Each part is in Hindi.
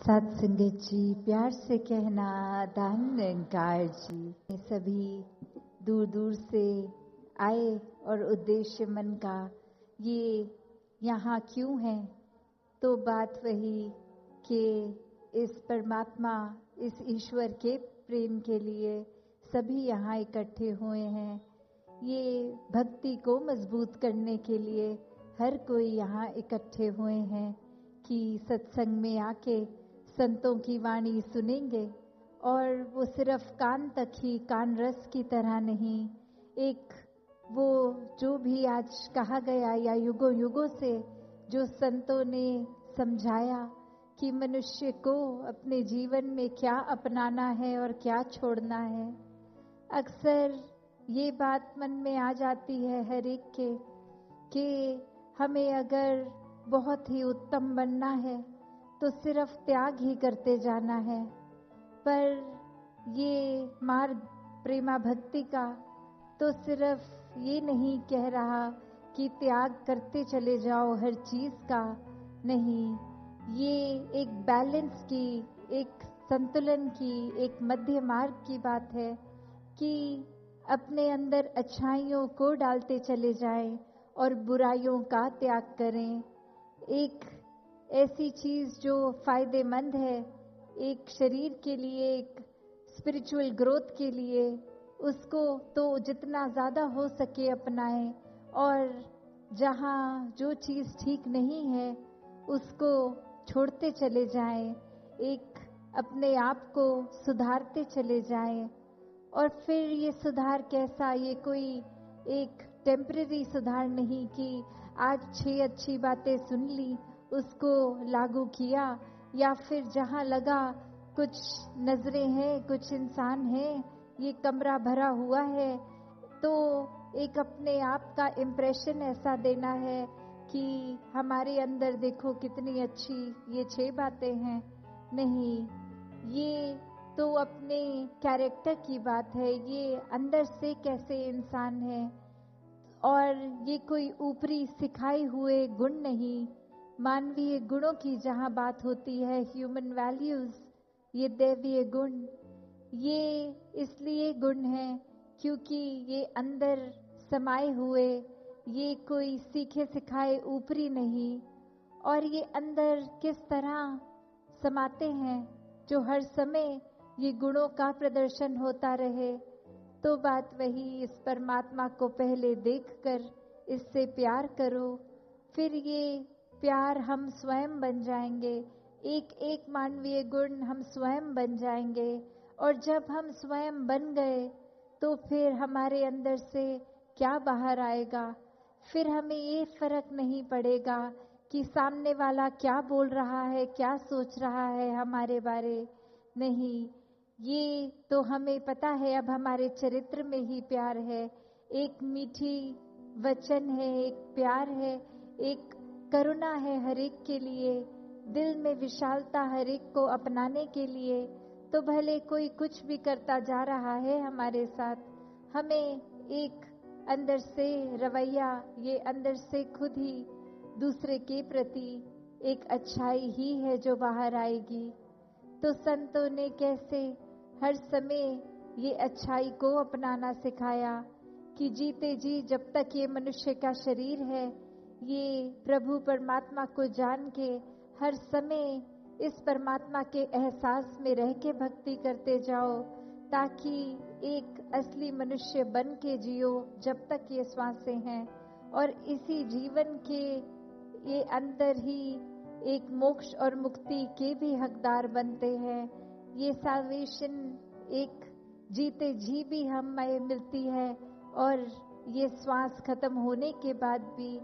सत्संगत जी, प्यार से कहना दान निरंकार जी। सभी दूर दूर से आए और उद्देश्य मन का ये यहाँ क्यों है, तो बात वही कि इस परमात्मा, इस ईश्वर के प्रेम के लिए सभी यहाँ इकट्ठे हुए हैं। ये भक्ति को मजबूत करने के लिए हर कोई यहाँ इकट्ठे हुए हैं कि सत्संग में आके संतों की वाणी सुनेंगे, और वो सिर्फ कान तक ही, कान रस की तरह नहीं, एक वो जो भी आज कहा गया या युगों युगों से जो संतों ने समझाया कि मनुष्य को अपने जीवन में क्या अपनाना है और क्या छोड़ना है। अक्सर ये बात मन में आ जाती है हर एक के कि हमें अगर बहुत ही उत्तम बनना है तो सिर्फ त्याग ही करते जाना है, पर ये मार्ग प्रेमा भक्ति का तो सिर्फ ये नहीं कह रहा कि त्याग करते चले जाओ हर चीज का, नहीं, ये एक बैलेंस की, एक संतुलन की, एक मध्य मार्ग की बात है कि अपने अंदर अच्छाइयों को डालते चले जाएं और बुराइयों का त्याग करें। एक ऐसी चीज जो फायदेमंद है एक शरीर के लिए, एक स्पिरिचुअल ग्रोथ के लिए, उसको तो जितना ज्यादा हो सके अपनाएं, और जहां जो चीज ठीक नहीं है उसको छोड़ते चले जाएं, एक अपने आप को सुधारते चले जाएं। और फिर ये सुधार कैसा, ये कोई एक टेम्परेरी सुधार नहीं कि आज 6 अच्छी बातें सुन ली, उसको लागू किया, या फिर जहां लगा कुछ नजरें हैं, कुछ इंसान हैं, ये कमरा भरा हुआ है, तो एक अपने आप का इम्प्रेशन ऐसा देना है कि हमारे अंदर देखो कितनी अच्छी ये 6 बातें हैं। नहीं, ये तो अपने कैरेक्टर की बात है, ये अंदर से कैसे इंसान है, और ये कोई ऊपरी सिखाए हुए गुण नहीं। मानवीय गुणों की जहां बात होती है, ह्यूमन वैल्यूज, ये दैवीय गुण, ये इसलिए गुण है क्योंकि ये अंदर समाये हुए, ये कोई सीखे सिखाए ऊपरी नहीं, और ये अंदर किस तरह समाते हैं जो हर समय ये गुणों का प्रदर्शन होता रहे। तो बात वही, इस परमात्मा को पहले देखकर इससे प्यार करो, फिर ये प्यार हम स्वयं बन जाएंगे, एक एक मानवीय गुण हम स्वयं बन जाएंगे। और जब हम स्वयं बन गए तो फिर हमारे अंदर से क्या बाहर आएगा, फिर हमें ये फर्क नहीं पड़ेगा कि सामने वाला क्या बोल रहा है, क्या सोच रहा है हमारे बारे। नहीं, ये तो हमें पता है, अब हमारे चरित्र में ही प्यार है, एक मीठी वचन है, एक प्यार है, एक करुणा है हर एक के लिए, दिल में विशालता हर एक को अपनाने के लिए। तो भले कोई कुछ भी करता जा रहा है हमारे साथ, हमें एक अंदर से रवैया, ये अंदर से खुद ही दूसरे के प्रति एक अच्छाई ही है जो बाहर आएगी। तो संतों ने कैसे हर समय ये अच्छाई को अपनाना सिखाया कि जीते जी जब तक ये मनुष्य का शरीर है, ये प्रभु परमात्मा को जान के हर समय इस परमात्मा के एहसास में रह के भक्ति करते जाओ, ताकि एक असली मनुष्य बन के जियो जब तक ये श्वासें हैं, और इसी जीवन के ये अंदर ही एक मोक्ष और मुक्ति के भी हकदार बनते हैं। ये साल्वेशन एक जीते जी भी हमें मिलती है, और ये श्वास खत्म होने के बाद भी,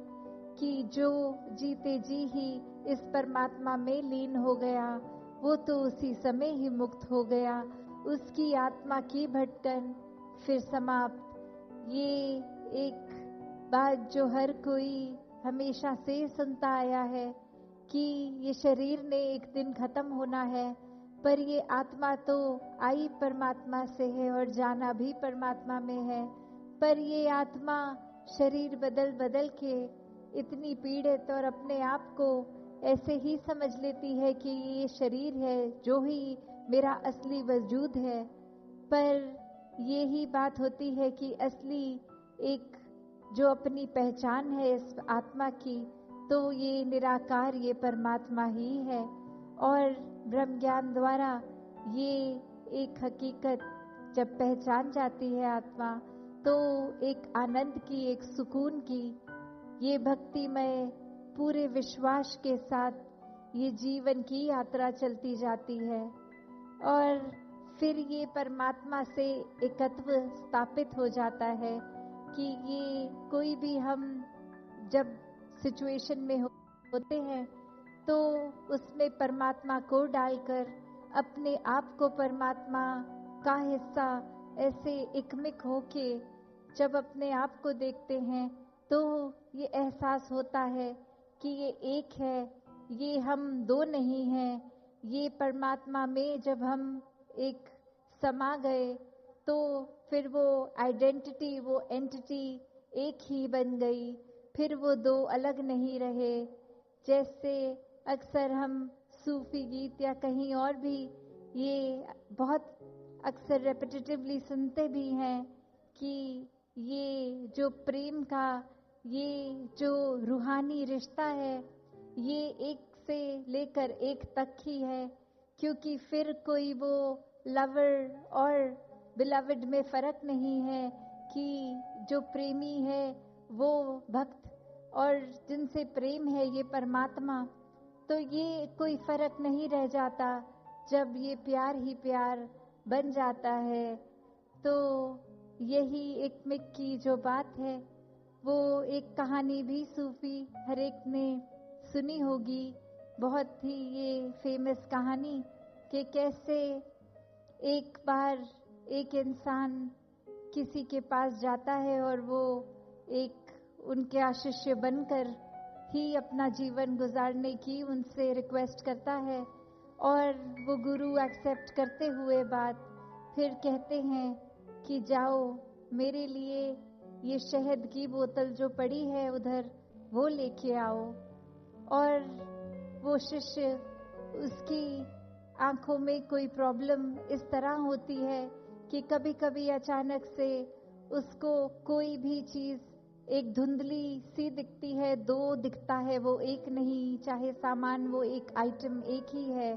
कि जो जीते जी ही इस परमात्मा में लीन हो गया वो तो उसी समय ही मुक्त हो गया, उसकी आत्मा की भटकन फिर समाप्त। ये एक बात जो हर कोई हमेशा से सुनता आया है कि ये शरीर ने एक दिन खत्म होना है, पर ये आत्मा तो आई परमात्मा से है और जाना भी परमात्मा में है। पर ये आत्मा शरीर बदल बदल के इतनी पीड़ित और अपने आप को ऐसे ही समझ लेती है कि ये शरीर है जो ही मेरा असली वजूद है। पर ये ही बात होती है कि असली एक जो अपनी पहचान है इस आत्मा की, तो ये निराकार, ये परमात्मा ही है। और ब्रह्म ज्ञान द्वारा ये एक हकीकत जब पहचान जाती है आत्मा, तो एक आनंद की, एक सुकून की, ये भक्तिमय पूरे विश्वास के साथ ये जीवन की यात्रा चलती जाती है। और फिर ये परमात्मा से एकत्व स्थापित हो जाता है कि ये कोई भी हम जब सिचुएशन में होते हैं तो उसमें परमात्मा को डालकर अपने आप को परमात्मा का हिस्सा ऐसे एकमिक होके जब अपने आप को देखते हैं, तो ये एहसास होता है कि ये एक है, ये हम दो नहीं हैं। ये परमात्मा में जब हम एक समा गए, तो फिर वो आइडेंटिटी, वो एंटिटी एक ही बन गई। फिर वो दो अलग नहीं रहे। जैसे अक्सर हम सूफी गीत या कहीं और भी ये बहुत अक्सर रेपिटेटिवली सुनते भी हैं कि ये जो प्रेम का ये जो रूहानी रिश्ता है, ये एक से लेकर एक तक ही है, क्योंकि फिर कोई वो लवर और बिलवड में फर्क नहीं है कि जो प्रेमी है वो भक्त और जिनसे प्रेम है ये परमात्मा। तो ये कोई फर्क नहीं रह जाता जब ये प्यार ही प्यार बन जाता है। तो यही एक मिक की जो बात है, वो एक कहानी भी सूफी हर एक ने सुनी होगी, बहुत ही ये फेमस कहानी कि कैसे एक बार एक इंसान किसी के पास जाता है और वो एक उनके शिष्य बनकर ही अपना जीवन गुजारने की उनसे रिक्वेस्ट करता है। और वो गुरु एक्सेप्ट करते हुए बात फिर कहते हैं कि जाओ मेरे लिए ये शहद की बोतल जो पड़ी है उधर वो लेके आओ। और वो शिष्य, उसकी आंखों में कोई प्रॉब्लम इस तरह होती है कि कभी कभी अचानक से उसको कोई भी चीज एक धुंधली सी दिखती है, दो दिखता है, वो एक नहीं, चाहे सामान वो एक आइटम एक ही है,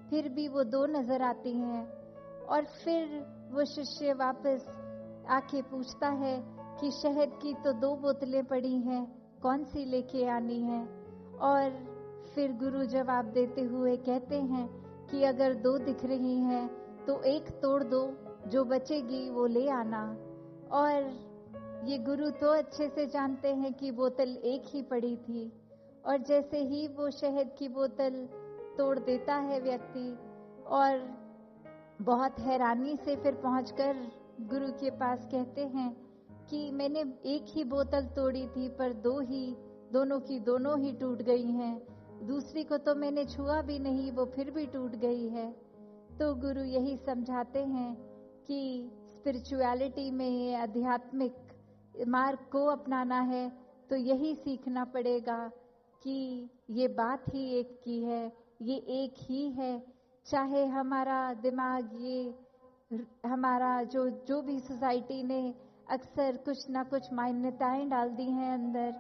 फिर भी वो दो नजर आती हैं। और फिर वो शिष्य वापस आके पूछता है कि शहद की तो दो बोतलें पड़ी हैं, कौन सी लेके आनी है। और फिर गुरु जवाब देते हुए कहते हैं कि अगर दो दिख रही हैं तो एक तोड़ दो, जो बचेगी वो ले आना। और ये गुरु तो अच्छे से जानते हैं कि बोतल एक ही पड़ी थी। और जैसे ही वो शहद की बोतल तोड़ देता है व्यक्ति, और बहुत हैरानी से फिर पहुंचकर गुरु के पास कहते हैं कि मैंने एक ही बोतल तोड़ी थी पर दोनों की दोनों ही टूट गई हैं, दूसरी को तो मैंने छुआ भी नहीं, वो फिर भी टूट गई है। तो गुरु यही समझाते हैं कि स्पिरिचुअलिटी में, ये आध्यात्मिक मार्ग को अपनाना है तो यही सीखना पड़ेगा कि ये बात ही एक की है, ये एक ही है। चाहे हमारा दिमाग, ये हमारा जो भी सोसाइटी ने अक्सर कुछ ना कुछ मान्यताएं डाल दी हैं अंदर,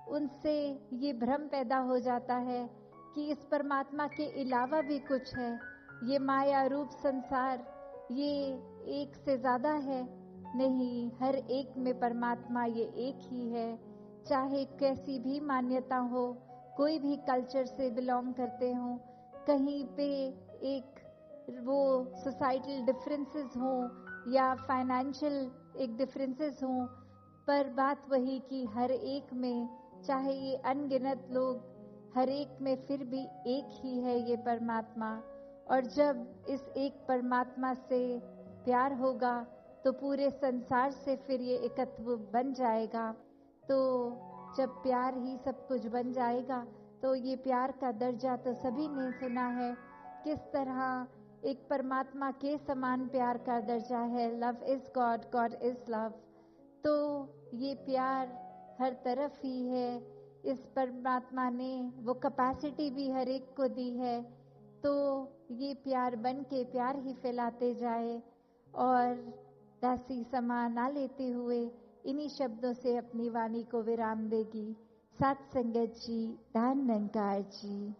उनसे ये भ्रम पैदा हो जाता है कि इस परमात्मा के अलावा भी कुछ है। ये माया रूप संसार ये एक से ज्यादा है, नहीं, हर एक में परमात्मा ये एक ही है। चाहे कैसी भी मान्यता हो, कोई भी कल्चर से बिलोंग करते हो, कहीं पे एक वो सोसाइटल डिफरेंसेस हो या फाइनेंशियल एक डिफरेंसेस हो, पर बात वही कि हर एक में, चाहे ये अनगिनत लोग, हर एक में फिर भी एक ही है ये परमात्मा। और जब इस एक परमात्मा से प्यार होगा तो पूरे संसार से फिर ये एकत्व बन जाएगा। तो जब प्यार ही सब कुछ बन जाएगा, तो ये प्यार का दर्जा तो सभी ने सुना है, किस तरह एक परमात्मा के समान प्यार का दर्जा है। Love is God, God is love. तो ये प्यार हर तरफ ही है, इस परमात्मा ने वो कैपेसिटी भी हर एक को दी है, तो ये प्यार बन के प्यार ही फैलाते जाए। और दासी समा ना लेते हुए इन्हीं शब्दों से अपनी वाणी को विराम देगी सात संगत जी, धन निरंकार जी।